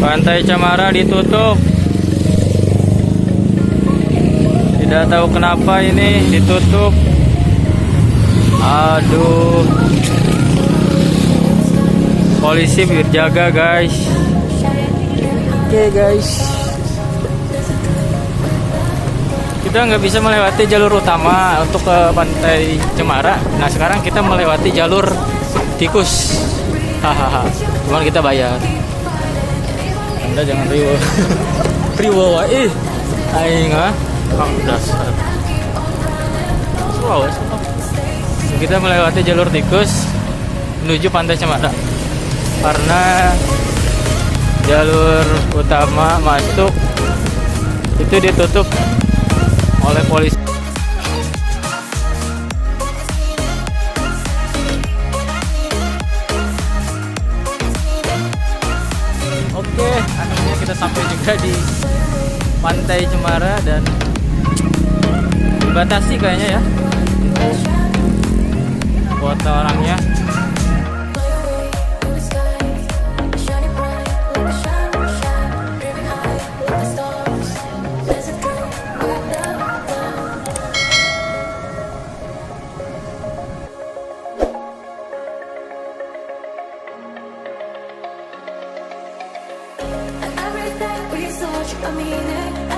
Pantai Cemara ditutup. Tidak tahu kenapa ini ditutup. Aduh. Polisi berjaga, guys. Oke, guys. Kita nggak bisa melewati jalur utama untuk ke Pantai Cemara. Nah, sekarang kita melewati jalur tikus. Hahaha. Cuman kita bayar. Anda jangan riwo. Riwo wae. Aing ah. Dasar. Wow. Kita melewati jalur tikus menuju Pantai Cemara. Karena jalur utama masuk itu ditutup oleh polisi. Oke, akhirnya kita sampai juga di Pantai Cemara dan dibatasi kayaknya ya kuota orangnya. We such a meaning.